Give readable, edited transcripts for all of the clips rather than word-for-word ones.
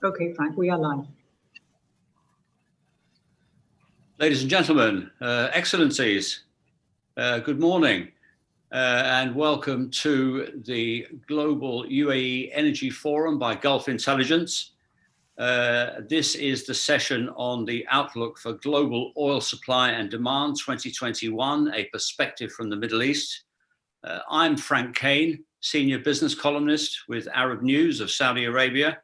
Okay, Frank, we are live. Ladies and gentlemen, excellencies, good morning and welcome to the Global UAE Energy Forum by Gulf Intelligence. This is the session on the outlook for global oil supply and demand 2021, a perspective from the Middle East. I'm Frank Kane, senior business columnist with Arab News of Saudi Arabia,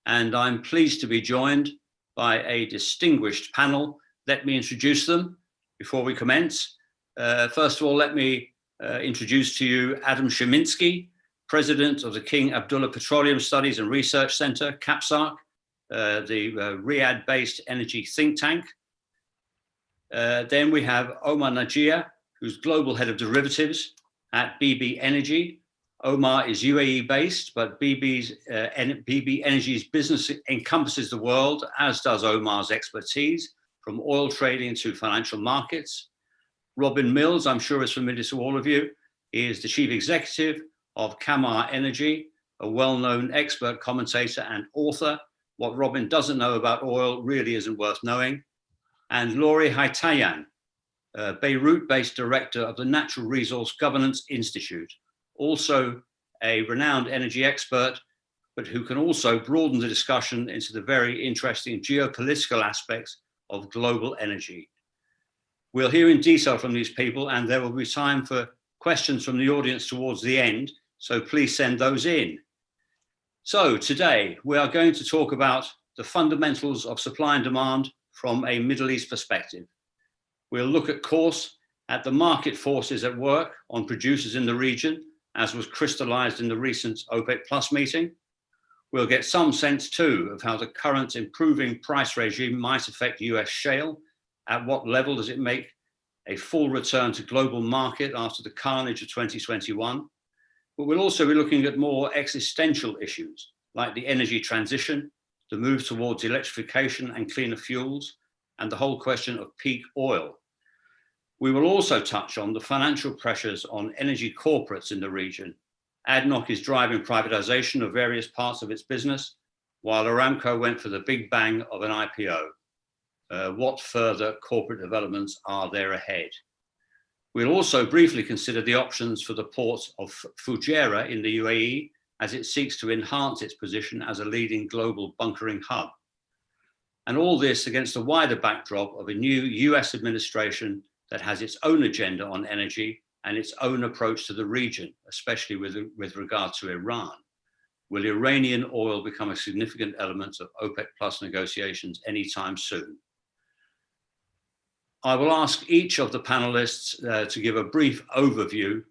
and I'm pleased to be joined by a distinguished panel. Let me introduce them before we commence. First of all, let me introduce to you Adam Sieminski, President of the King Abdullah Petroleum Studies and Research Center, KAPSARC, the Riyadh-based energy think tank. Then we have Omar Najia, who's Global Head of Derivatives at BB Energy. Omar is UAE-based, but BB Energy's business encompasses the world, as does Omar's expertise, from oil trading to financial markets. Robin Mills, I'm sure is familiar to all of you, is the Chief Executive of Qamar Energy, a well-known expert commentator and author. What Robin doesn't know about oil really isn't worth knowing. And Laury Haytayan, Beirut-based director of the Natural Resource Governance Institute, also a renowned energy expert, but who can also broaden the discussion into the very interesting geopolitical aspects of global energy. We'll hear in detail from these people, and there will be time for questions from the audience towards the end, so please send those in. So today we are going to talk about the fundamentals of supply and demand from a Middle East perspective. We'll look, of course, at the market forces at work on producers in the region, as was crystallized in the recent OPEC Plus meeting. We'll get some sense too of how the current improving price regime might affect US shale. At what level does it make a full return to global market after the carnage of 2021? But we'll also be looking at more existential issues like the energy transition, the move towards electrification and cleaner fuels, and the whole question of peak oil. We will also touch on the financial pressures on energy corporates in the region. ADNOC is driving privatization of various parts of its business, while Aramco went for the big bang of an IPO. What further corporate developments are there ahead? We'll also briefly consider the options for the port of Fujairah in the UAE as it seeks to enhance its position as a leading global bunkering hub. And all this against a wider backdrop of a new US administration that has its own agenda on energy and its own approach to the region, especially with regard to Iran. Will Iranian oil become a significant element of OPEC Plus negotiations anytime soon? I will ask each of the panelists to give a brief overview,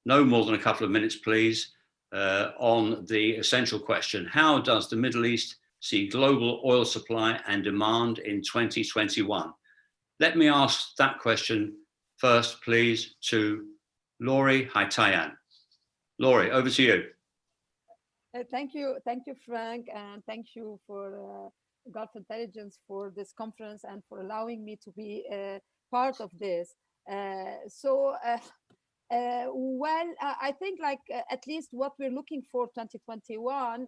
no more than a couple of minutes, please, on the essential question: how does the Middle East see global oil supply and demand in 2021? Let me ask that question first, please, to Laury Haytayan. Laury, over to you. Thank you, Frank, and thank you for Gulf Intelligence for this conference and for allowing me to be part of this. Well, I think at least what we're looking for 2021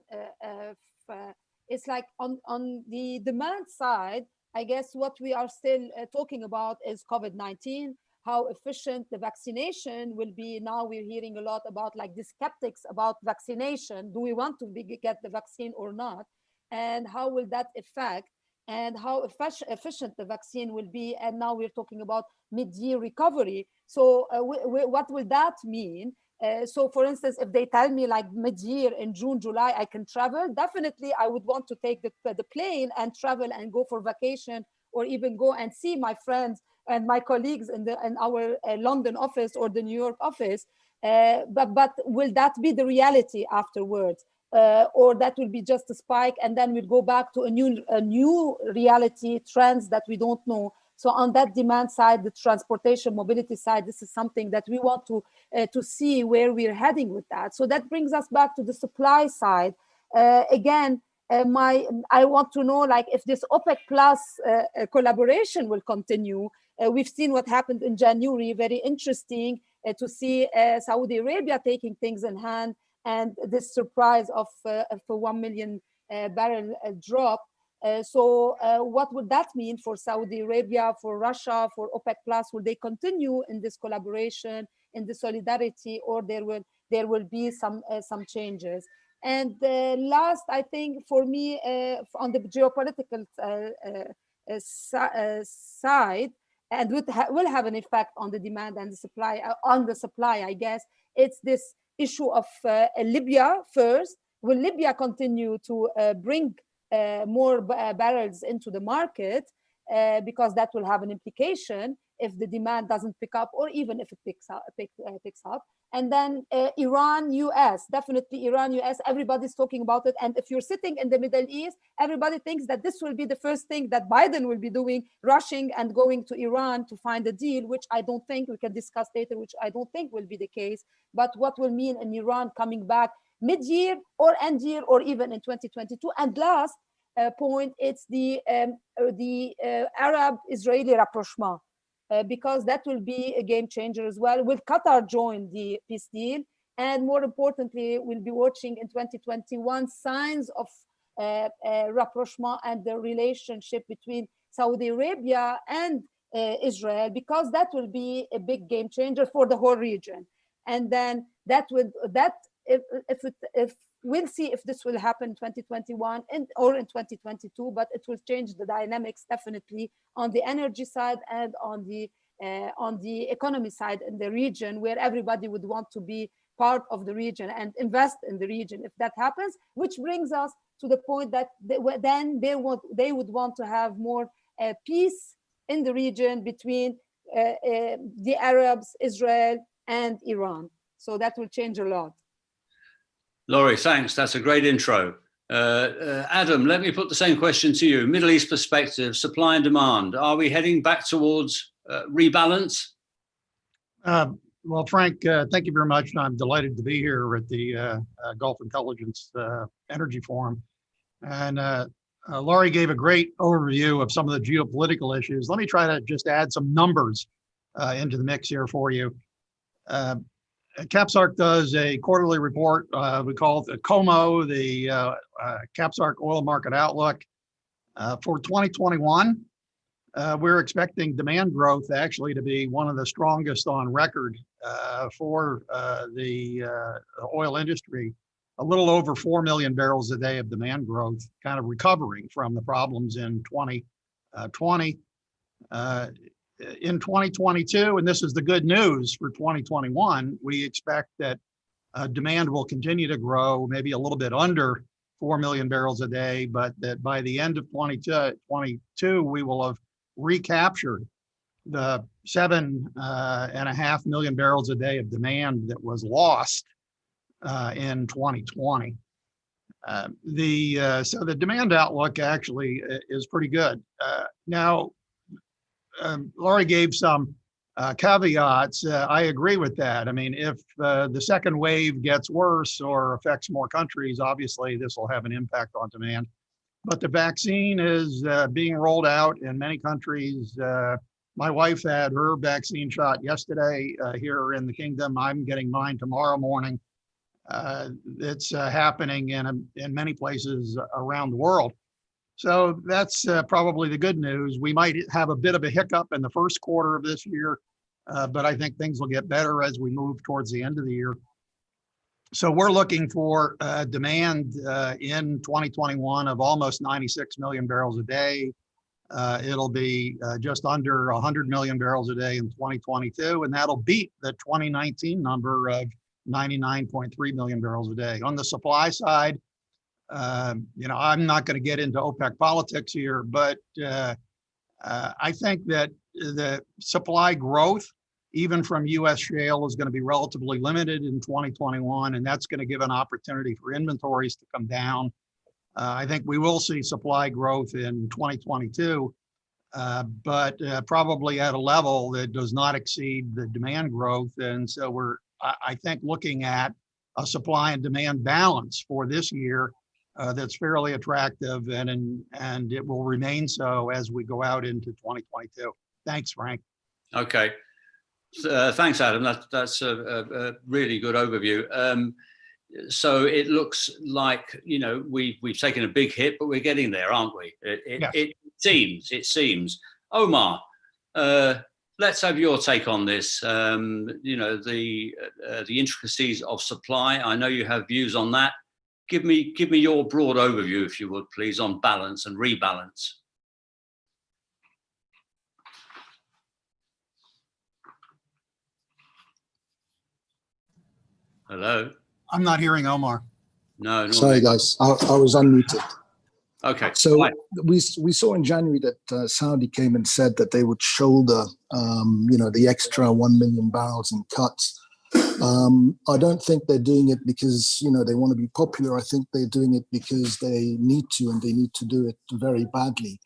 is like on the demand side. I guess what we are still talking about is COVID-19, how efficient the vaccination will be. Now we're hearing a lot about like the skeptics about vaccination. Do we want to get the vaccine or not? And how will that affect and how efficient the vaccine will be? And now we're talking about mid-year recovery. So what will that mean? So for instance, if they tell me like mid-year in June, July, I can travel, definitely I would want to take the plane and travel and go for vacation, or even go and see my friends and my colleagues in our London office or the New York office. But will that be the reality afterwards? Or that will be just a spike and then we'll go back to a new reality, trends that we don't know. So on that demand side, the transportation mobility side, this is something that we want to see where we're heading with that. So that brings us back to the supply side. Again, I want to know like if this OPEC plus collaboration will continue. We've seen what happened in January, very interesting to see Saudi Arabia taking things in hand, and this surprise of for 1 million barrel drop. So what would that mean for Saudi Arabia, for Russia, for OPEC Plus? Will they continue in this collaboration, in the solidarity, or there will be some changes? And last, I think for me, on the geopolitical side, and will have an effect on the demand and the supply, I guess, it's this issue of Libya first. Will Libya continue to bring more barrels into the market? Because that will have an implication if the demand doesn't pick up, or even if it picks up. And then Iran, US, definitely Iran, US, everybody's talking about it. And if you're sitting in the Middle East, everybody thinks that this will be the first thing that Biden will be doing, rushing and going to Iran to find a deal, which I don't think, we can discuss later, which I don't think will be the case. But what will mean in Iran coming back mid-year or end year, or even in 2022. And last point, it's the Arab-Israeli rapprochement. Because that will be a game changer as well. Will Qatar join the peace deal? And more importantly, we'll be watching in 2021 signs of rapprochement and the relationship between Saudi Arabia and Israel, because that will be a big game changer for the whole region. And then if we'll see if this will happen in 2021 or in 2022, but it will change the dynamics definitely on the energy side and on the economy side in the region, where everybody would want to be part of the region and invest in the region if that happens, which brings us to the point that then they would want to have more peace in the region between the Arabs, Israel, and Iran. So that will change a lot. Laury, thanks. That's a great intro. Adam, let me put the same question to you. Middle East perspective, supply and demand. Are we heading back towards rebalance? Well, Frank, thank you very much. I'm delighted to be here at the Gulf Intelligence Energy Forum. And Laury gave a great overview of some of the geopolitical issues. Let me try to just add some numbers into the mix here for you. KAPSARC does a quarterly report. We call it the COMO, the KAPSARC Oil Market Outlook. For 2021, we're expecting demand growth actually to be one of the strongest on record for the oil industry. A little over 4 million barrels a day of demand growth, kind of recovering from the problems in 2020. In 2022, and this is the good news for 2021, we expect that demand will continue to grow, maybe a little bit under 4 million barrels a day, but that by the end of 2022, we will have recaptured the 7.5 million barrels a day of demand that was lost in 2020. So the demand outlook actually is pretty good. Now, Laury gave some caveats. I agree with that. I mean, if the second wave gets worse or affects more countries, obviously this will have an impact on demand. But the vaccine is being rolled out in many countries. My wife had her vaccine shot yesterday here in the Kingdom. I'm getting mine tomorrow morning. It's happening in many places around the world. So that's probably the good news. We might have a bit of a hiccup in the first quarter of this year, but I think things will get better as we move towards the end of the year. So we're looking for demand in 2021 of almost 96 million barrels a day. It'll be just under 100 million barrels a day in 2022, and that'll beat the 2019 number of 99.3 million barrels a day. On the supply side, I'm not going to get into OPEC politics here, but I think that the supply growth, even from U.S. shale, is going to be relatively limited in 2021, and that's going to give an opportunity for inventories to come down. I think we will see supply growth in 2022, but probably at a level that does not exceed the demand growth. And so we're, I think, looking at a supply and demand balance for this year that's fairly attractive, and it will remain so as we go out into 2022. Thanks, Frank. Okay. Thanks, Adam. That's a really good overview. So it looks like, we've taken a big hit, but we're getting there, aren't we? Yes. It seems. Omar, let's have your take on this. The intricacies of supply. I know you have views on that. Give me your broad overview, if you would, please, on balance and rebalance. Hello. I'm not hearing Omar. No. Sorry, guys. I was unmuted. Okay. So right. we saw in January that Saudi came and said that they would shoulder, the extra 1 million barrels in cuts. I don't think they're doing it because, they want to be popular. I think they're doing it because they need to, and they need to do it very badly.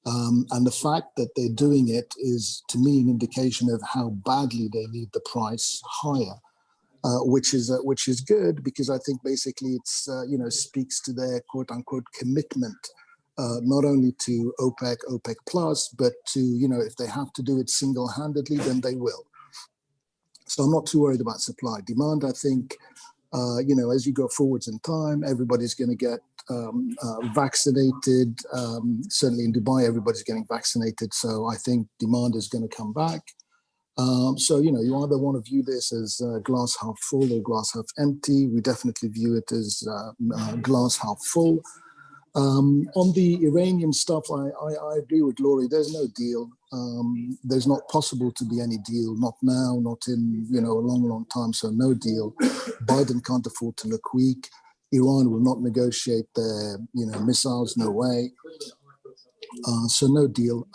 And the fact that they're doing it is, to me, an indication of how badly they need the price higher. Which is good, because I think basically it's speaks to their quote unquote commitment, not only to OPEC plus, but to if they have to do it single-handedly, then they will. So I'm not too worried about supply. Demand, I think, as you go forwards in time, everybody's going to get vaccinated. Certainly in Dubai, everybody's getting vaccinated. So I think demand is going to come back. So, you either want to view this as glass half full or glass half empty. We definitely view it as glass half full. On the Iranian stuff, I agree with Laury. There's no deal. There's not possible to be any deal, not now, not in, a long, long time. So no deal. Biden can't afford to look weak. Iran will not negotiate their, missiles, no way. So no deal.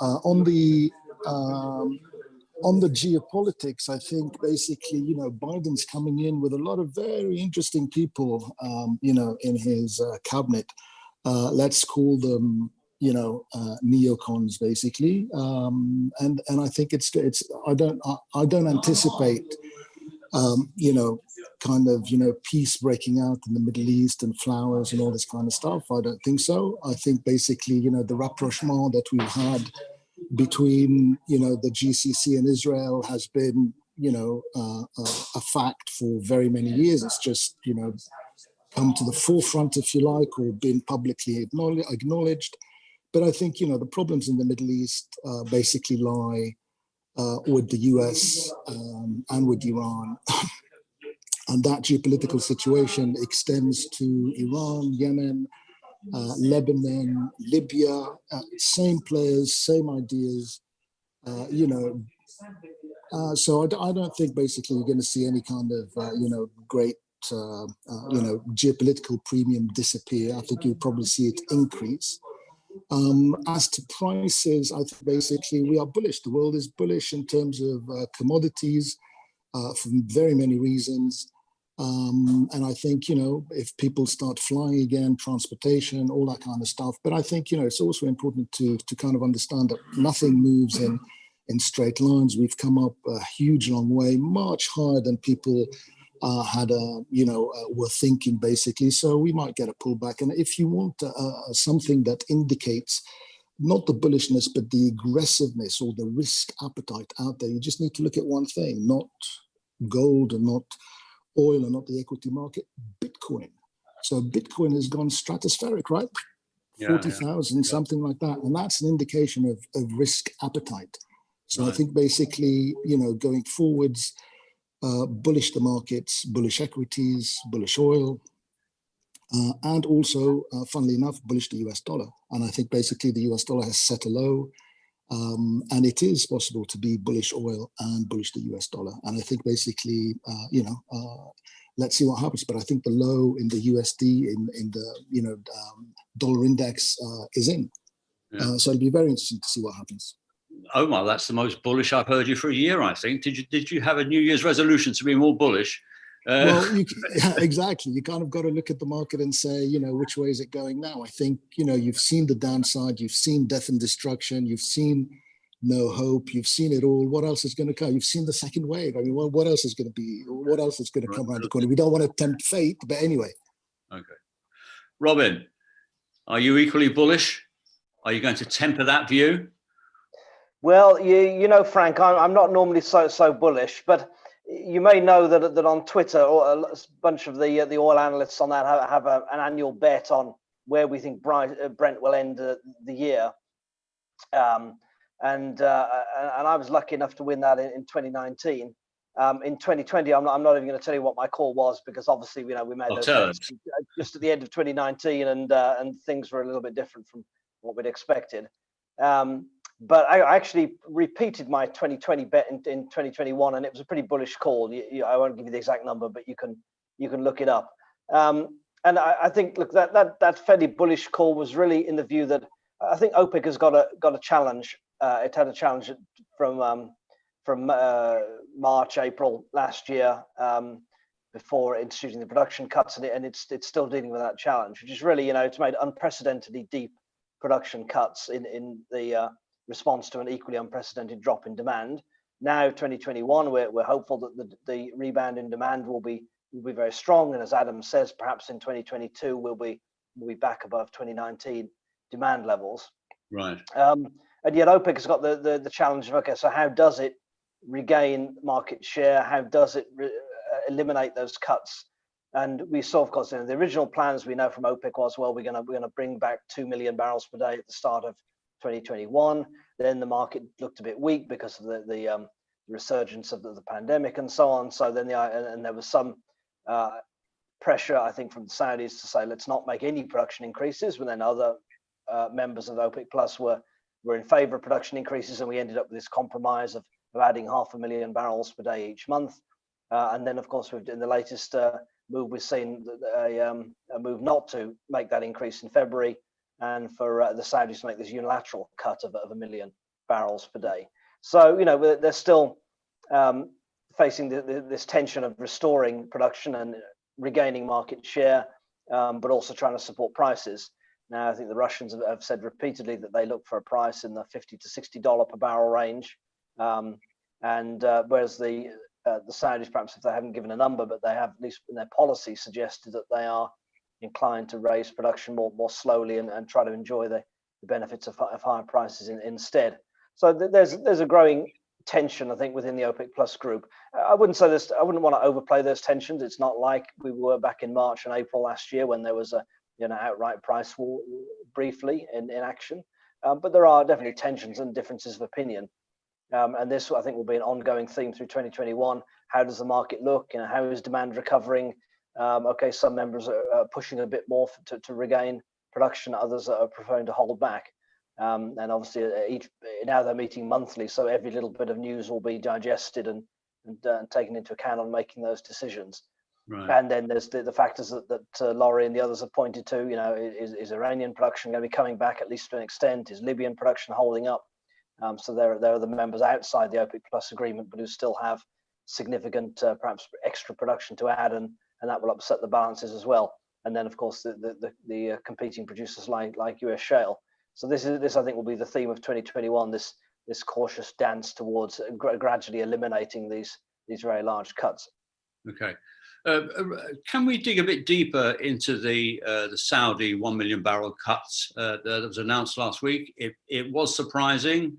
On the geopolitics, I think basically, Biden's coming in with a lot of very interesting people, in his cabinet. Let's call them, neocons, basically. And I think it's I don't anticipate, peace breaking out in the Middle East and flowers and all this kind of stuff. I don't think so. I think basically, the rapprochement that we've had between the GCC and Israel has been a fact for very many years. It's just come to the forefront, if you like, or been publicly acknowledged. But I think the problems in the Middle East basically lie with the US and with Iran. And that geopolitical situation extends to Iran, Yemen, Lebanon, Libya, same players, same ideas, so I don't think basically you're going to see any kind of, great, geopolitical premium disappear. I think you'll probably see it increase. As to prices, I think basically we are bullish. The world is bullish in terms of commodities for very many reasons. And I think, if people start flying again, transportation, all that kind of stuff. But I think, it's also important to kind of understand that nothing moves in straight lines. We've come up a huge long way, much higher than people were thinking, basically. So we might get a pullback. And if you want something that indicates not the bullishness, but the aggressiveness or the risk appetite out there, you just need to look at one thing, not gold and not oil and not the equity market, Bitcoin. So Bitcoin has gone stratospheric, right? 40,000, something like that. And that's an indication of risk appetite. So right. I think basically, going forwards, bullish the markets, bullish equities, bullish oil, and also, funnily enough, bullish the US dollar. And I think basically the US dollar has set a low. And it is possible to be bullish oil and bullish the US dollar. And I think basically, let's see what happens. But I think the low in the USD, in the dollar index is in. Yeah. So it'll be very interesting to see what happens. Omar, that's the most bullish I've heard you for a year, I think. Did you have a New Year's resolution to be more bullish? Well, exactly. You kind of got to look at the market and say, which way is it going now? I think, you've seen the downside, you've seen death and destruction, you've seen no hope, you've seen it all. What else is going to come? You've seen the second wave. I mean, what else is going to be? What else is going to come around the corner? We don't want to tempt fate, but anyway. Okay. Robin, are you equally bullish? Are you going to temper that view? Well, Frank, I'm not normally so bullish, but you may know that on Twitter, or a bunch of the oil analysts on that have an annual bet on where we think Brent will end the year. And I was lucky enough to win that in 2019. In 2020, I'm not even going to tell you what my call was, because obviously, we made those bets just at the end of 2019, and things were a little bit different from what we'd expected. But I actually repeated my 2020 bet in 2021, and it was a pretty bullish call. I won't give you the exact number, but you can look it up. And I think, look, that fairly bullish call was really in the view that I think OPEC has got a challenge. It had a challenge from March, April last year, before instituting the production cuts, and it's still dealing with that challenge, which is really, it's made unprecedentedly deep production cuts in the response to an equally unprecedented drop in demand. Now, 2021, we're hopeful that the rebound in demand will be very strong, and as Adam says, perhaps in 2022 we'll be back above 2019 demand levels. Right. And yet OPEC has got the challenge of, okay, so how does it regain market share? How does it eliminate those cuts? And we saw, of course, the original plans we know from OPEC was, well, we're going to bring back 2 million barrels per day at the start of 2021. Then the market looked a bit weak because of the resurgence of the pandemic and so on. So then and there was some pressure, I think, from the Saudis to say, let's not make any production increases. But then other members of OPEC Plus were in favor of production increases, and we ended up with this compromise of adding 500,000 barrels per day each month. And then, of course, in the latest move, we've seen a move not to make that increase in February, and for the Saudis to make this unilateral cut of 1 million barrels per day. So, they're still facing this tension of restoring production and regaining market share, but also trying to support prices. Now, I think the Russians have said repeatedly that they look for a price in the $50 to $60 per barrel range, whereas the Saudis, perhaps if they haven't given a number, but they have, at least in their policy, suggested that they are inclined to raise production more slowly and try to enjoy the benefits of higher prices instead. So there's a growing tension, I think, within the OPEC Plus group. I wouldn't say this. I wouldn't want to overplay those tensions. It's not like we were back in March and April last year when there was a outright price war briefly in action. But there are definitely tensions and differences of opinion. And this, I think, will be an ongoing theme through 2021. How does the market look? How is demand recovering? Okay, some members are pushing a bit more to regain production. Others are preferring to hold back. And obviously, now they're meeting monthly, so every little bit of news will be digested and taken into account on making those decisions. Right. And then there's the factors that Laury and the others have pointed to. Is Iranian production going to be coming back, at least to an extent? Is Libyan production holding up? So there are the members outside the OPEC Plus agreement, but who still have significant, perhaps extra production to add, and that will upset the balances as well. And then, of course, the competing producers like US Shale. So this I think will be the theme of 2021. This cautious dance towards gradually eliminating these very large cuts. Okay. Can we dig a bit deeper into the Saudi 1 million barrel cuts that was announced last week? It was surprising.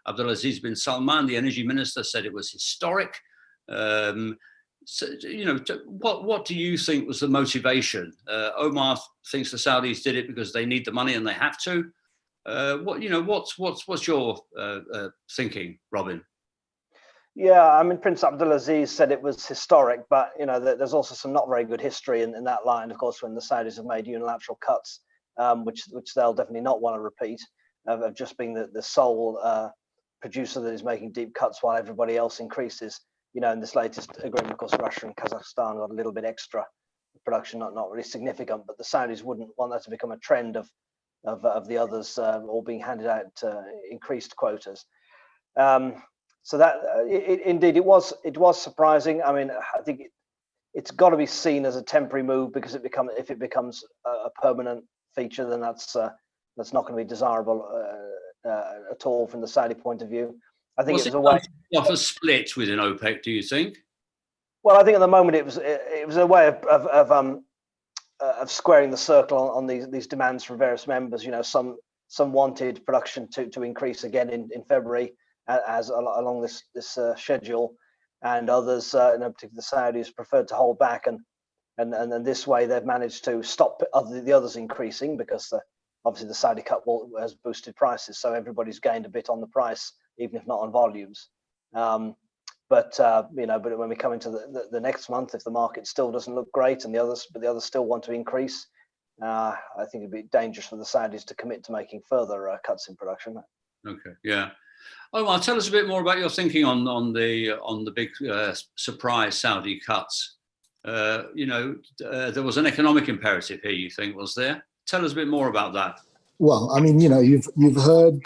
Abdulaziz bin Salman, the energy minister, said it was historic. So, what do you think was the motivation? Omar thinks the Saudis did it because they need the money and they have to. What's your thinking, Robin? Yeah, I mean, Prince Abdulaziz said it was historic, but there's also some not very good history in that line. Of course, when the Saudis have made unilateral cuts, which they'll definitely not want to repeat, of just being the sole producer that is making deep cuts while everybody else increases. In this latest agreement, of course, Russia and Kazakhstan got a little bit extra production, not really significant, but the Saudis wouldn't want that to become a trend of the others all being handed out increased quotas. So that indeed it was surprising. I mean, I think it's got to be seen as a temporary move, because if it becomes a permanent feature, then that's not going to be desirable at all from the Saudi point of view. I think it was a way of a split within OPEC. Do you think? Well, I think at the moment it was a way of squaring the circle on these demands from various members. Some wanted production to increase again in February, as along this schedule, and others, particularly the Saudis, preferred to hold back, and this way they've managed to stop the others increasing, because obviously the Saudi cut has boosted prices, so everybody's gained a bit on the price, even if not on volumes. But when we come into the next month, if the market still doesn't look great and the others still want to increase, I think it'd be dangerous for the Saudis to commit to making further cuts in production. Okay, yeah. Omar, tell us a bit more about your thinking on the big surprise Saudi cuts. There was an economic imperative here, you think, was there? Tell us a bit more about that. Well, I mean, you've heard,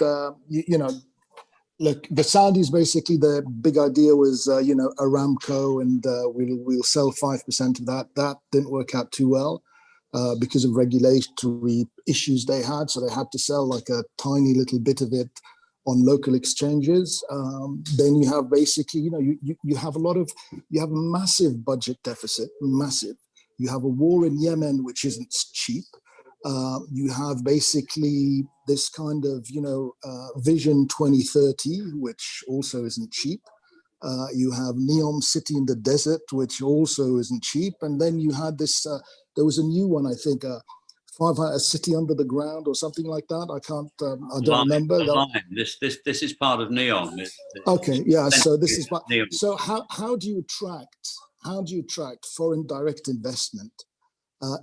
look, the Saudis, basically the big idea was, Aramco, and we'll sell 5% of that. That didn't work out too well because of regulatory issues they had. So they had to sell like a tiny little bit of it on local exchanges. Then you have basically, you have a massive budget deficit, massive. You have a war in Yemen, which isn't cheap. You have basically this kind of, Vision 2030, which also isn't cheap. You have Neom City in the desert, which also isn't cheap. And then you had this, there was a new one, I think, a city under the ground or something like that. I don't remember. This is part of Neom. Okay, yeah. So this is part. So how do you attract foreign direct investment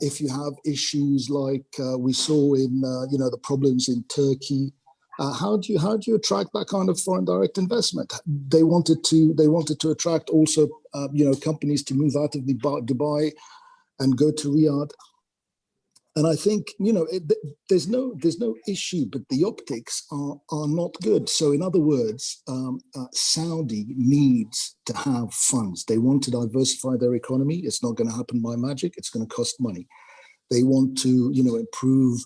if you have issues like we saw in the problems in Turkey? How do you attract that kind of foreign direct investment? They wanted to attract also companies to move out of Dubai and go to Riyadh. And I think, there's no issue, but the optics are not good. So in other words, Saudi needs to have funds. They want to diversify their economy. It's not going to happen by magic. It's going to cost money. They want to, improve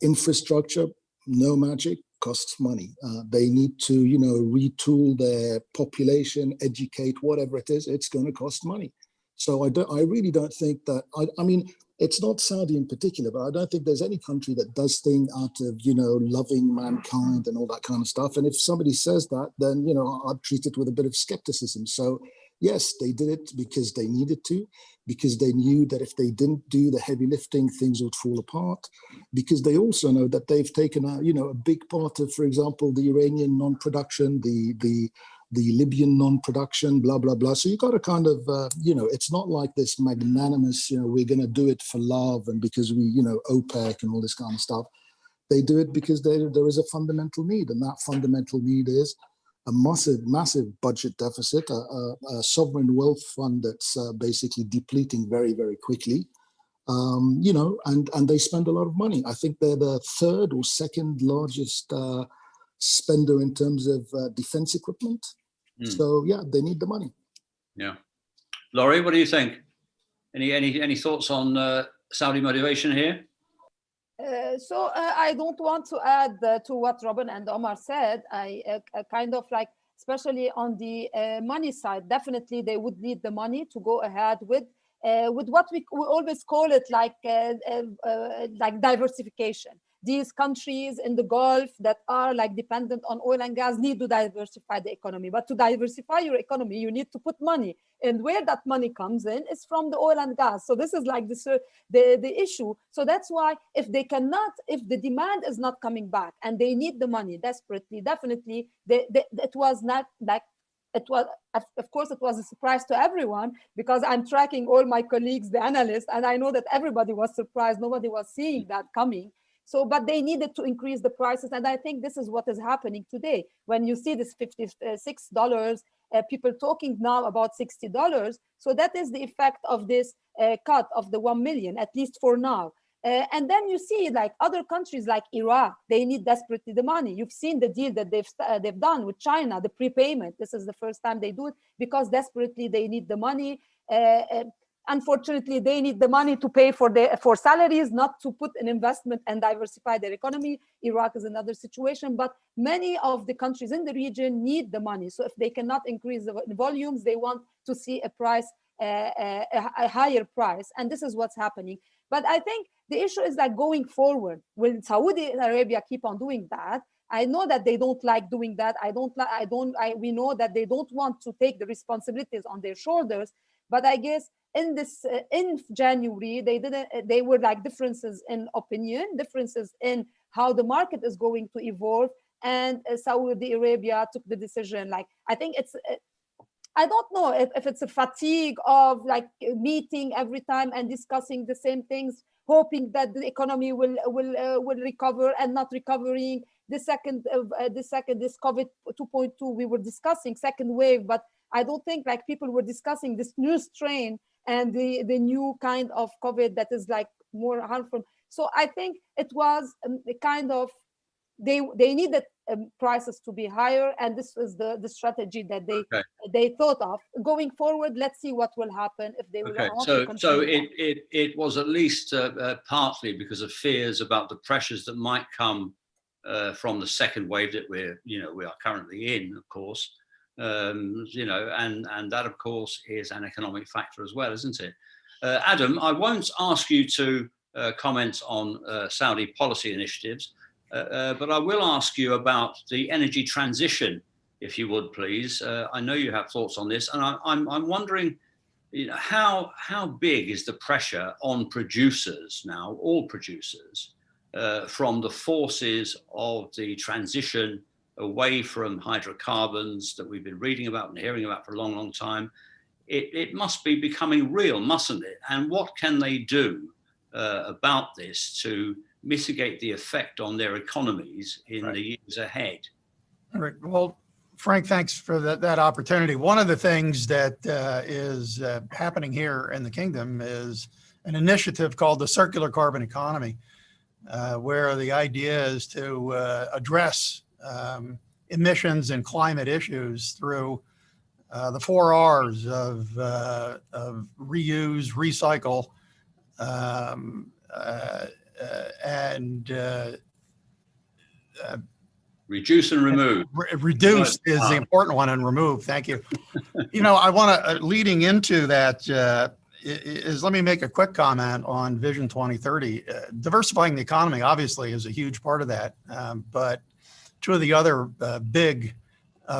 infrastructure. No magic, costs money. They need to, retool their population, educate, whatever it is. It's going to cost money. So I really don't think that. I mean, it's not Saudi in particular, but I don't think there's any country that does things out of, loving mankind and all that kind of stuff. And if somebody says that, then, I'd treat it with a bit of skepticism. So yes, they did it because they needed to, because they knew that if they didn't do the heavy lifting, things would fall apart, because they also know that they've taken a big part of, for example, the Iranian non-production, the Libyan non-production, blah, blah, blah. So you got to kind of, it's not like this magnanimous, we're going to do it for love and because we, OPEC and all this kind of stuff. They do it because there is a fundamental need, and that fundamental need is a massive budget deficit, a sovereign wealth fund that's basically depleting very, very quickly, and they spend a lot of money. I think they're the third or second largest spender in terms of defense equipment. So yeah, they need the money. Yeah. Laury, what do you think? Any thoughts on Saudi motivation here? So I don't want to add to what Robin and Omar said. I kind of like, especially on the money side, definitely they would need the money to go ahead with what we always call it like diversification. These countries in the Gulf that are like dependent on oil and gas need to diversify the economy. But to diversify your economy, you need to put money. And where that money comes in is from the oil and gas. So this is like the issue. So that's why if the demand is not coming back and they need the money desperately, definitely it was not like, it was, of course, it was a surprise to everyone, because I'm tracking all my colleagues, the analysts, and I know that everybody was surprised. Nobody was seeing that coming. So, but they needed to increase the prices. And I think this is what is happening today. When you see this $56, people talking now about $60. So that is the effect of this cut of the 1 million, at least for now. And then you see like other countries like Iraq, they need desperately the money. You've seen the deal that they've done with China, the prepayment. This is the first time they do it because desperately they need the money. Unfortunately, they need the money to pay for salaries, not to put an investment and diversify their economy. Iraq is another situation, but many of the countries in the region need the money. So if they cannot increase the volumes, they want to see a price, a higher price, and this is what's happening. But I think The issue is like going forward. Will Saudi Arabia keep on doing that? I know that they don't like doing that. We know that they don't want to take the responsibilities on their shoulders. But I guess in January, they were like differences in opinion, differences in how the market is going to evolve. And Saudi Arabia took the decision. Like, I think I don't know if it's a fatigue of like meeting every time and discussing the same things, hoping that the economy will recover and not recovering. This COVID 2.2 we were discussing second wave, but I don't think like people were discussing this new strain and the new kind of COVID that is like more harmful. So I think it was a kind of they needed prices to be higher, and this is the strategy that they thought of going forward. Let's see what will happen if they will. So it was at least partly because of fears about the pressures that might come from the second wave that we are currently in, of course, and that of course is an economic factor as well, isn't it? Adam, I won't ask you to comment on Saudi policy initiatives, but I will ask you about the energy transition, if you would please. I know you have thoughts on this, and I'm wondering, how big is the pressure on producers now, all producers, from the forces of the transition away from hydrocarbons that we've been reading about and hearing about for a long, long time? It must be becoming real, mustn't it? And what can they do about this to mitigate the effect on their economies in the years ahead? All right. Well, Frank, thanks for that opportunity. One of the things that is happening here in the kingdom is an initiative called the circular carbon economy, where the idea is to address emissions and climate issues through the 4 R's of reuse, recycle, and reduce and remove. Reduce is the important one, and remove. Thank you. I want to, leading into that, let me make a quick comment on Vision 2030. Diversifying the economy obviously is a huge part of that, but two of the other big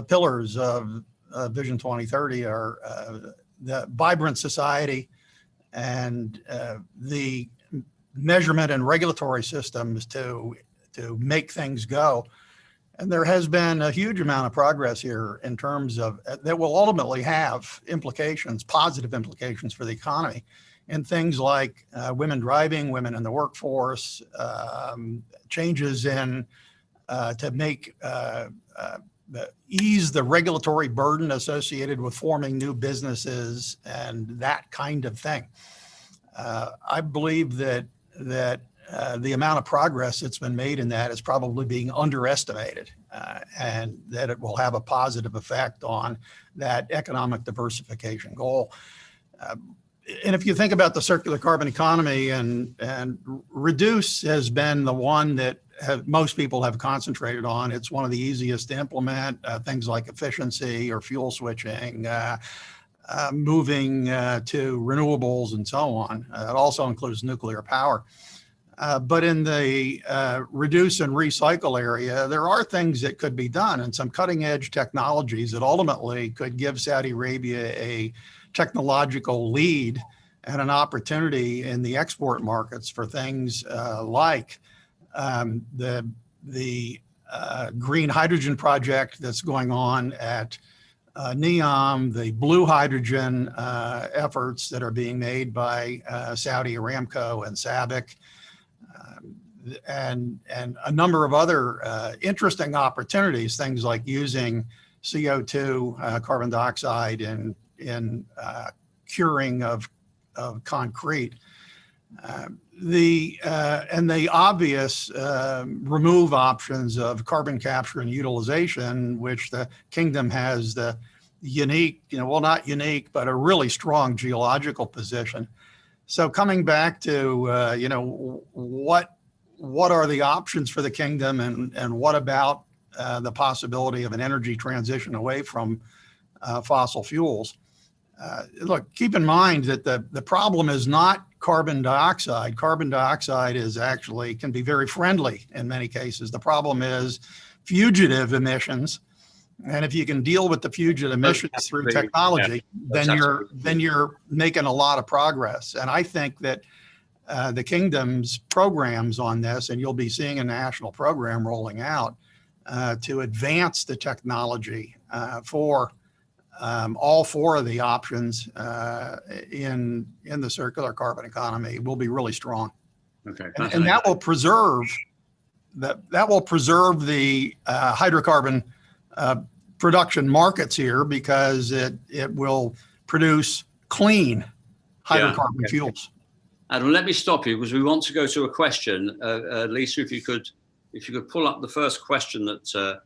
pillars of Vision 2030 are the vibrant society and the measurement and regulatory systems to make things go. And there has been a huge amount of progress here in terms of that will ultimately have implications, positive implications for the economy, and things like women driving, women in the workforce, changes in to make ease the regulatory burden associated with forming new businesses and that kind of thing. I believe that the amount of progress that's been made in that is probably being underestimated, and that it will have a positive effect on that economic diversification goal. And if you think about the circular carbon economy, and reduce has been the one that most people have concentrated on. It's one of the easiest to implement, things like efficiency or fuel switching, moving to renewables and so on. It also includes nuclear power. But in the reduce and recycle area, there are things that could be done, and some cutting edge technologies that ultimately could give Saudi Arabia a technological lead and an opportunity in the export markets for things like the green hydrogen project that's going on at NEOM, the blue hydrogen efforts that are being made by Saudi Aramco and SABIC, and a number of other interesting opportunities, things like using CO2, carbon dioxide, in curing of concrete. And the obvious remove options of carbon capture and utilization, which the kingdom has the unique, well, not unique, but a really strong geological position. So coming back to, what are the options for the kingdom, and what about the possibility of an energy transition away from fossil fuels? Look, keep in mind that the problem is not carbon dioxide. Carbon dioxide is actually can be very friendly in many cases. The problem is fugitive emissions. And if you can deal with the fugitive emissions through technology, then you're making a lot of progress. And I think that the kingdom's programs on this, and you'll be seeing a national program rolling out to advance the technology for all four of the options in the circular carbon economy will be really strong. Okay, and that will preserve the hydrocarbon production markets here, because it will produce clean hydrocarbon fuels. Adam, let me stop you because we want to go to a question. Lisa, if you could pull up the first question that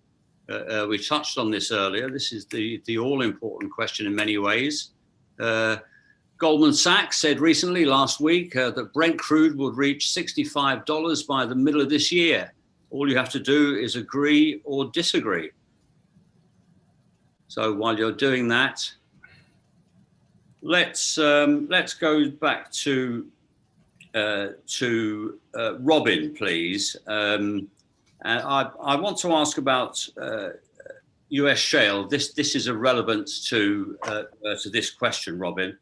we touched on this earlier. This is the all-important question in many ways. Goldman Sachs said recently, last week, that Brent crude would reach $65 by the middle of this year. All you have to do is agree or disagree. So while you're doing that, let's go back to Robin, please. And I want to ask about US shale. This is irrelevant to this question, Robin.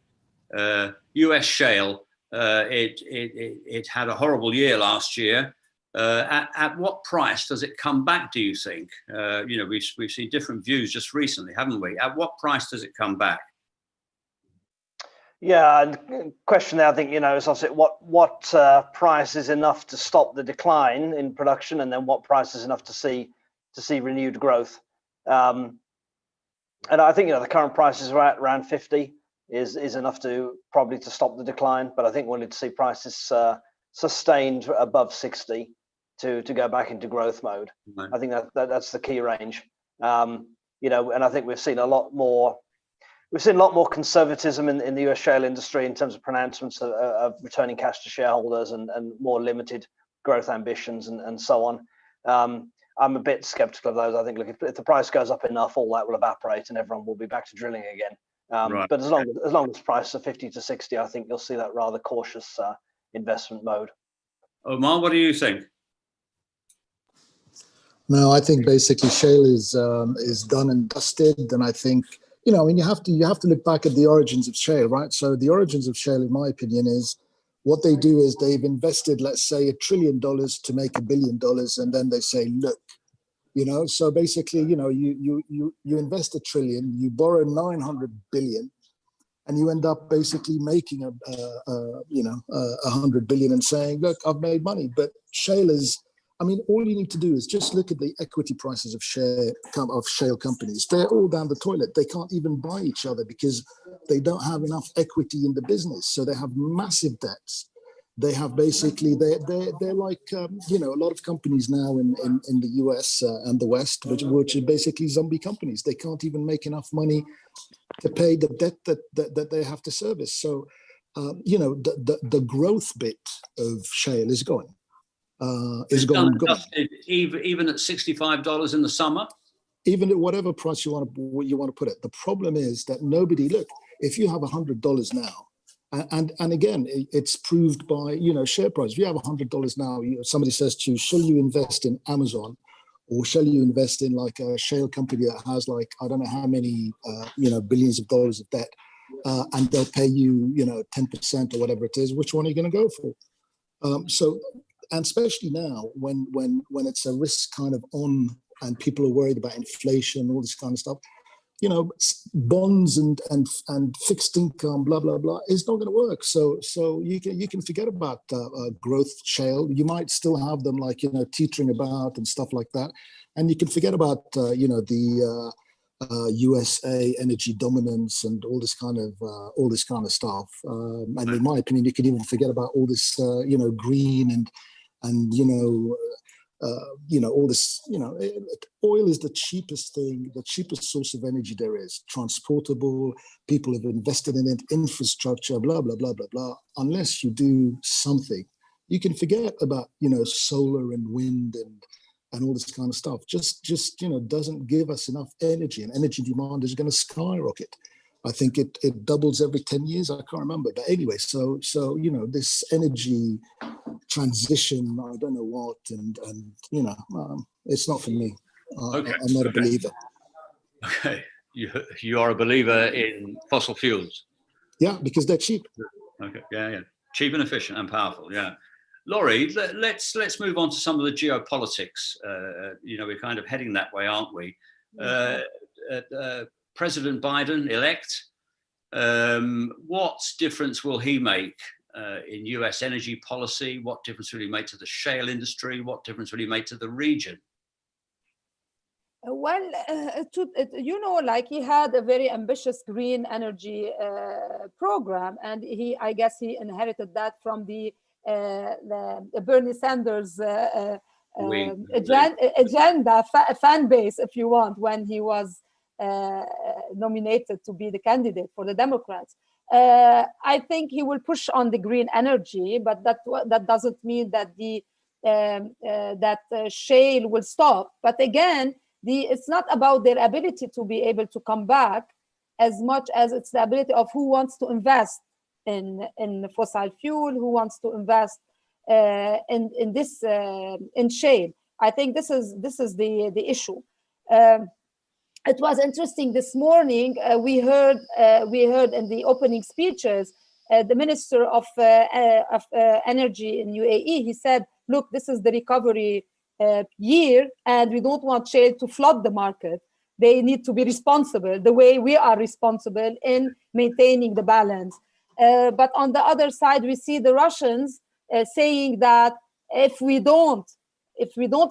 US shale, it had a horrible year last year. At what price does it come back, do you think? We've seen different views just recently, haven't we? At what price does it come back? Yeah, and question there, I think, is also what price is enough to stop the decline in production, and then what price is enough to see renewed growth. And I think the current prices are at around 50 is enough to probably to stop the decline, but I think we'll need to see prices sustained above 60 to go back into growth mode. Right. I think that's the key range. And I think we've seen a lot more conservatism in the US shale industry in terms of pronouncements of returning cash to shareholders and more limited growth ambitions and so on. I'm a bit skeptical of those. I think, look, if the price goes up enough, all that will evaporate and everyone will be back to drilling again. Right. But as long as prices are 50 to 60, I think you'll see that rather cautious investment mode. Omar, what do you think? No, I think basically shale is done and dusted, and I think you have to look back at the origins of shale, right? So the origins of shale, in my opinion, is what they do is they've invested, let's say, $1 trillion to make $1 billion, and then they say, look, so basically, you invest $1 trillion, you borrow 900 billion, and you end up basically making 100 billion and saying, look, I've made money. But shale is, all you need to do is just look at the equity prices of shale companies. They're all down the toilet. They can't even buy each other because they don't have enough equity in the business. So they have massive debts. They have basically, they're like, a lot of companies now in the US and the West, which are basically zombie companies. They can't even make enough money to pay the debt that they have to service. So, the growth bit of shale is gone. Gone. Even at $65 in the summer? Even at whatever price you want to put it. The problem is that if you have $100 now, and again, it's proved by, share price. If you have $100 now, somebody says to you, shall you invest in Amazon? Or shall you invest in like a shale company that has like, I don't know how many, billions of dollars of debt, and they'll pay you, 10% or whatever it is. Which one are you going to go for? And especially now when it's a risk kind of on and people are worried about inflation, all this kind of stuff, bonds and fixed income, blah, blah, blah, is not going to work. So you can forget about growth shale. You might still have them like, teetering about and stuff like that. And you can forget about, the USA energy dominance and all this kind of stuff. And in my opinion, you can even forget about all this, green and all this, oil is the cheapest thing, the cheapest source of energy there is, transportable, people have invested in it, infrastructure, blah, blah, blah, blah, blah. Unless you do something, you can forget about, solar and wind and all this kind of stuff. Just doesn't give us enough energy, and energy demand is going to skyrocket. I think it doubles every 10 years. I can't remember, but anyway, so this energy transition, I don't know what, and it's not for me. Okay. I'm not a believer. Okay, you are a believer in fossil fuels. Yeah, because they're cheap. Okay, yeah, cheap and efficient and powerful. Yeah, Laury, let's move on to some of the geopolitics. We're kind of heading that way, aren't we? President Biden elect. What difference will he make in US energy policy? What difference will he make to the shale industry? What difference will he make to the region? Well, like he had a very ambitious green energy program, and I guess he inherited that from the Bernie Sanders agenda fan base, if you want, when he was nominated to be the candidate for the Democrats. I think he will push on the green energy, but that doesn't mean that that shale will stop. But again, it's not about their ability to be able to come back as much as it's the ability of who wants to invest in fossil fuel, who wants to invest in shale. I think this is the issue. It was interesting this morning. We heard in the opening speeches the Minister of Energy in UAE. He said, "Look, this is the recovery year, and we don't want shale to flood the market. They need to be responsible the way we are responsible in maintaining the balance." But on the other side, we see the Russians saying that if we don't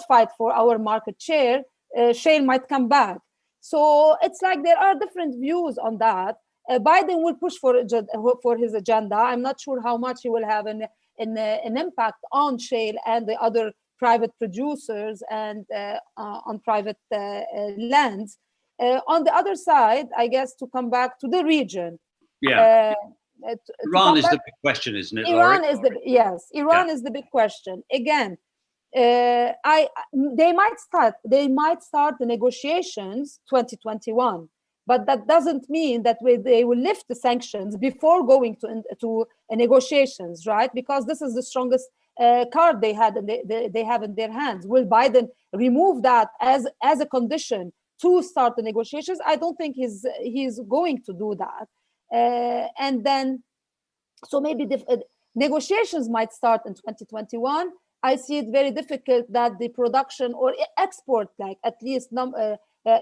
fight for our market share, shale might come back. So it's like there are different views on that. Biden will push for his agenda. I'm not sure how much he will have an impact on shale and the other private producers and on private lands. On the other side, I guess, to come back to the region. Yeah. Iran is the big question, isn't it, Laury? Iran is the big question. Again, they might start the negotiations 2021, but that doesn't mean that they will lift the sanctions before going to negotiations, right? Because this is the strongest card they have in their hands. Will Biden remove that as a condition to start the negotiations? I don't think he's going to do that. And then, so maybe the negotiations might start in 2021. I see it very difficult that the production or export, like at least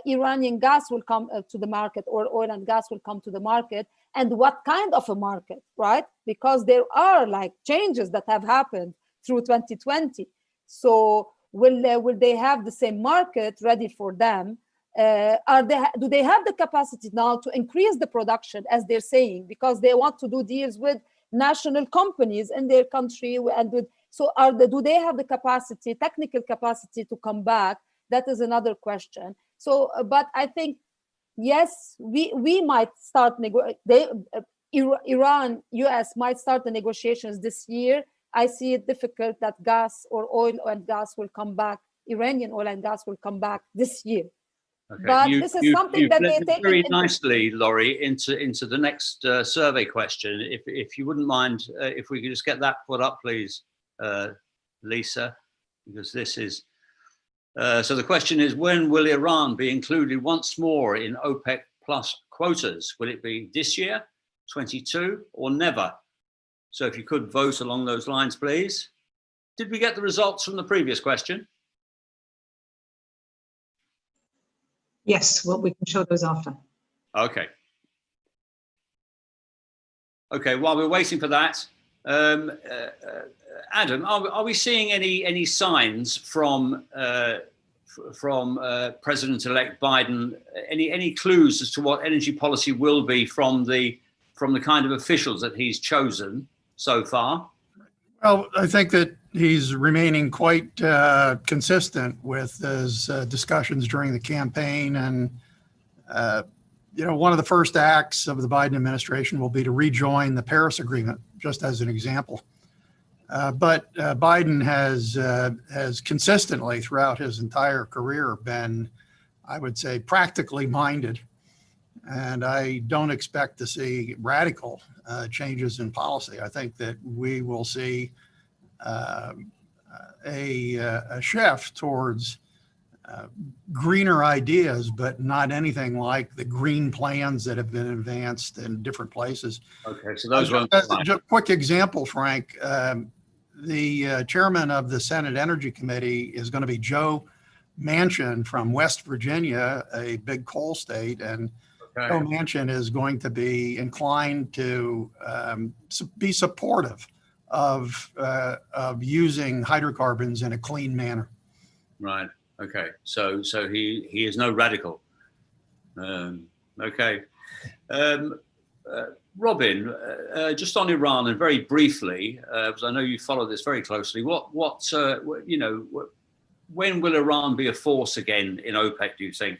Iranian gas will come to the market, or oil and gas will come to the market. And what kind of a market, right? Because there are like changes that have happened through 2020. So will they have the same market ready for them? Do they have the capacity now to increase the production, as they're saying, because they want to do deals with national companies in their country? Do they have the capacity, technical capacity, to come back? That is another question. So, but I think, yes, we might start Iran, US might start the negotiations this year. I see it difficult that gas or oil and gas will come back. Iranian oil and gas will come back this year. Okay. But this is something that they take very nicely, Laury, into the next survey question. If you wouldn't mind, if we could just get that put up, please, Lisa, because this is. So the question is, when will Iran be included once more in OPEC plus quotas? Will it be this year, 22, or never? So if you could vote along those lines, please. Did we get the results from the previous question? Yes, well, we can show those after. Okay. Okay, while we're waiting for that, Adam, are we seeing any signs from President-elect Biden, any clues as to what energy policy will be from the kind of officials that he's chosen so far? Well, I think that he's remaining quite consistent with his discussions during the campaign. And, one of the first acts of the Biden administration will be to rejoin the Paris Agreement, just as an example. But Biden has consistently throughout his entire career been, I would say, practically minded. And I don't expect to see radical changes in policy. I think that we will see a shift towards greener ideas, but not anything like the green plans that have been advanced in different places. Okay, so those won't Just a quick example, Frank. The chairman of the Senate Energy Committee is going to be Joe Manchin from West Virginia, a big coal state, and Joe Manchin is going to be inclined to be supportive of using hydrocarbons in a clean manner. Right. Okay. So he is no radical. Okay. Robin, just on Iran and very briefly, because I know you follow this very closely. When will Iran be a force again in OPEC, do you think?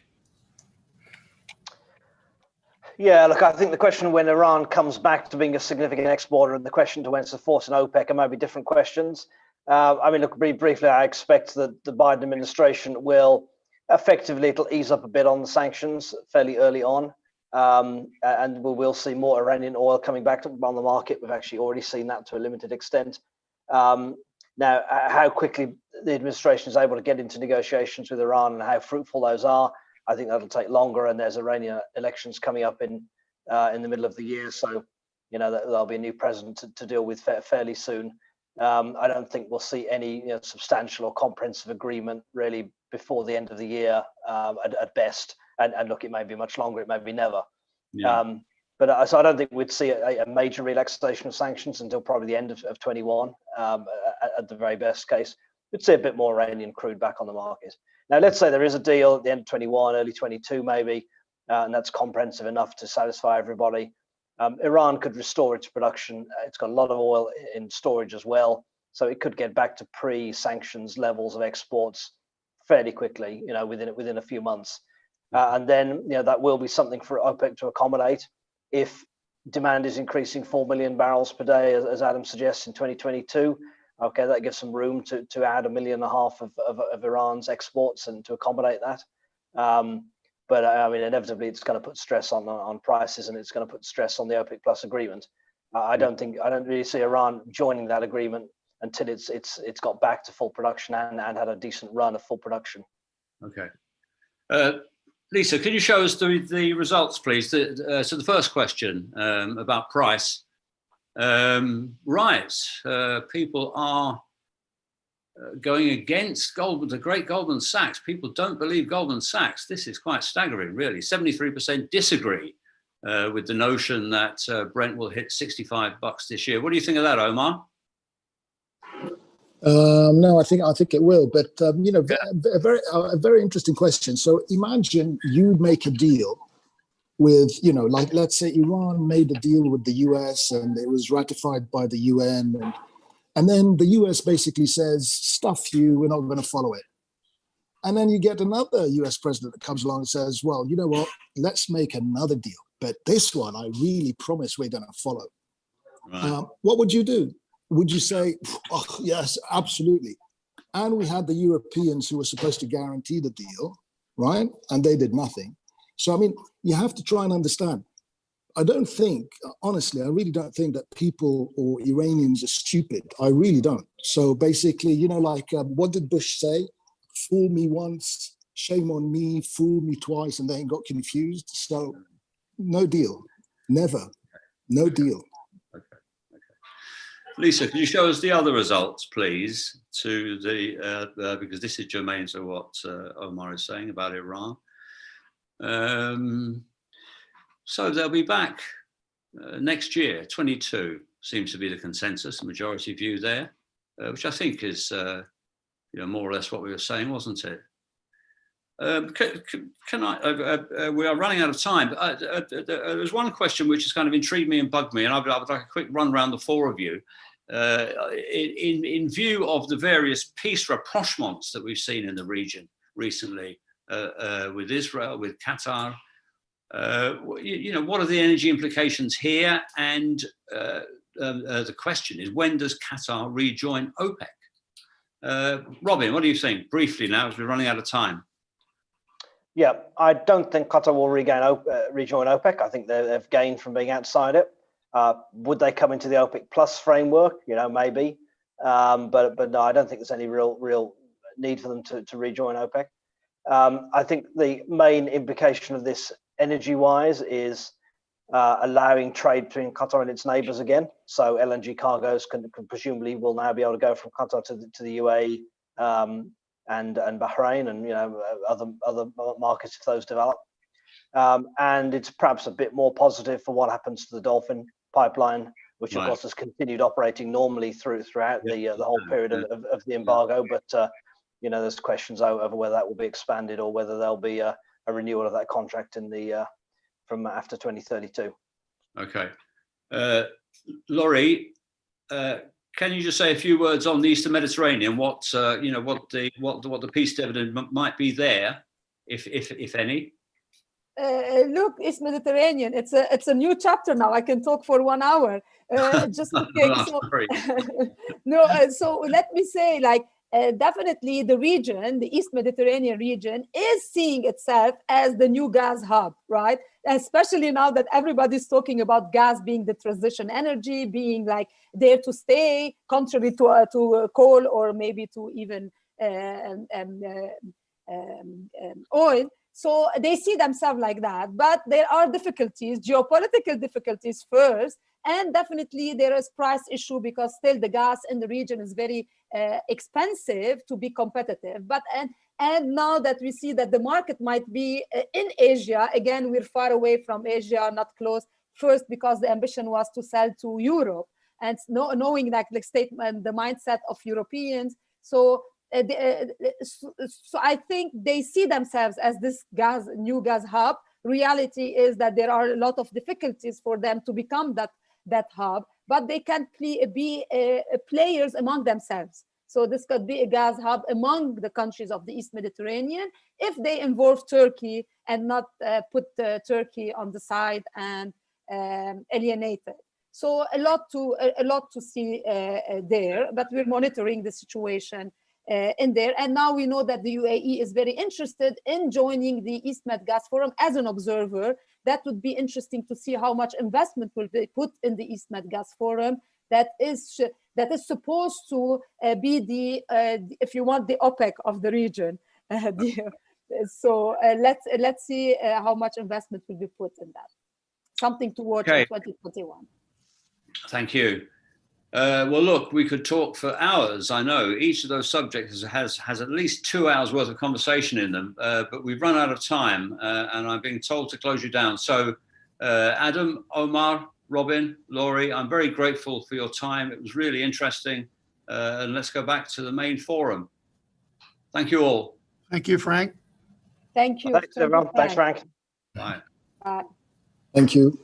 Yeah, look, I think the question when Iran comes back to being a significant exporter and the question to when it's a force in OPEC are maybe different questions. I mean, look, very briefly, I expect that the Biden administration will effectively, it'll ease up a bit on the sanctions fairly early on. And we will see more Iranian oil coming back on the market. We've actually already seen that to a limited extent. Now, how quickly the administration is able to get into negotiations with Iran and how fruitful those are, I think that'll take longer. And there's Iranian elections coming up in the middle of the year. So, there'll be a new president to deal with fairly soon. I don't think we'll see any substantial or comprehensive agreement really before the end of the year at best. And look, it may be much longer, it may be never. Yeah. So I don't think we'd see a major relaxation of sanctions until probably the end of 21 at the very best case. We'd see a bit more Iranian crude back on the market. Now, let's say there is a deal at the end of 21, early 22 maybe, and that's comprehensive enough to satisfy everybody. Iran could restore its production. It's got a lot of oil in storage as well. So it could get back to pre-sanctions levels of exports fairly quickly, within a few months. And then, that will be something for OPEC to accommodate. If demand is increasing 4 million barrels per day, as Adam suggests, in 2022, okay, that gives some room to add 1.5 million of Iran's exports and to accommodate that. But I mean, inevitably, it's going to put stress on prices, and it's going to put stress on the OPEC Plus agreement. I don't really see Iran joining that agreement until it's got back to full production and had a decent run of full production. Okay. Lisa, can you show us the results, please? So the first question about price. People are going against the great Goldman Sachs. People don't believe Goldman Sachs. This is quite staggering, really. 73% disagree with the notion that Brent will hit $65 this year. What do you think of that, Omar? No, I think it will, but a very interesting question. So imagine you make a deal with, like let's say Iran made a deal with the US and it was ratified by the UN, and then the US basically says, stuff you, we're not going to follow it. And then you get another US president that comes along and says, well, you know what, let's make another deal, but this one I really promise we're going to follow. Right. What would you do? Would you say, oh, yes, absolutely? And we had the Europeans who were supposed to guarantee the deal, right? And they did nothing. So, I mean, you have to try and understand. I don't think, honestly, I really don't think that people or Iranians are stupid. I really don't. So basically, what did Bush say? Fool me once, shame on me, fool me twice, and then got confused. So no deal, never, no deal. Lisa, can you show us the other results, please, to because this is germane to what Omar is saying about Iran. So they'll be back next year, 22 seems to be the consensus, the majority view there, which I think is, more or less what we were saying, wasn't it? Can I? We are running out of time. There's one question which has kind of intrigued me and bugged me, and I would like a quick run around the four of you. In view of the various peace rapprochements that we've seen in the region recently, with Israel, with Qatar, what are the energy implications here? And the question is, when does Qatar rejoin OPEC? Robin, what do you think? Briefly now, as we're running out of time. Yeah, I don't think Qatar will rejoin OPEC. I think they've gained from being outside it. Would they come into the OPEC Plus framework? Maybe. But no, I don't think there's any real need for them to rejoin OPEC. I think the main implication of this energy-wise is allowing trade between Qatar and its neighbours again. So LNG cargoes can presumably will now be able to go from Qatar to the UAE and Bahrain and other markets if those develop. And it's perhaps a bit more positive for what happens to the Dolphin pipeline, which of course has continued operating normally throughout the whole period of the embargo. But there's questions over whether that will be expanded or whether there'll be a renewal of that contract in the from after 2032. Okay, Laury, can you just say a few words on the Eastern Mediterranean? What the peace dividend might be there, if any? Look, East Mediterranean. It's a new chapter now. I can talk for 1 hour. Just okay. So let me say, definitely the region, the East Mediterranean region, is seeing itself as the new gas hub, right? Especially now that everybody's talking about gas being the transition energy, being there to stay, contrary to coal or maybe to even oil. So they see themselves like that, but there are difficulties, geopolitical difficulties first, and definitely there is price issue because still the gas in the region is very expensive to be competitive. But and now that we see that the market might be in Asia, again, we're far away from Asia, not close, first because the ambition was to sell to Europe, and knowing the statement, the mindset of Europeans. So I think they see themselves as this new gas hub. Reality is that there are a lot of difficulties for them to become that hub, but they can be players among themselves. So this could be a gas hub among the countries of the East Mediterranean if they involve Turkey and not put Turkey on the side and alienate it. So a lot to see there, but we're monitoring the situation in there. And now we know that the UAE is very interested in joining the East Med Gas Forum as an observer. That would be interesting to see how much investment will be put in the East Med Gas Forum. That is supposed to be if you want, the OPEC of the region. So let's see how much investment will be put in that. Something to watch in 2021. Thank you. Well, look, we could talk for hours. I know each of those subjects has at least 2 hours worth of conversation in them, but we've run out of time and I'm being told to close you down. So Adam, Omar, Robin, Laury, I'm very grateful for your time. It was really interesting. And let's go back to the main forum. Thank you all. Thank you, Frank. Thank you. Thanks, everyone. Thanks, Frank. Bye. Bye. Thank you.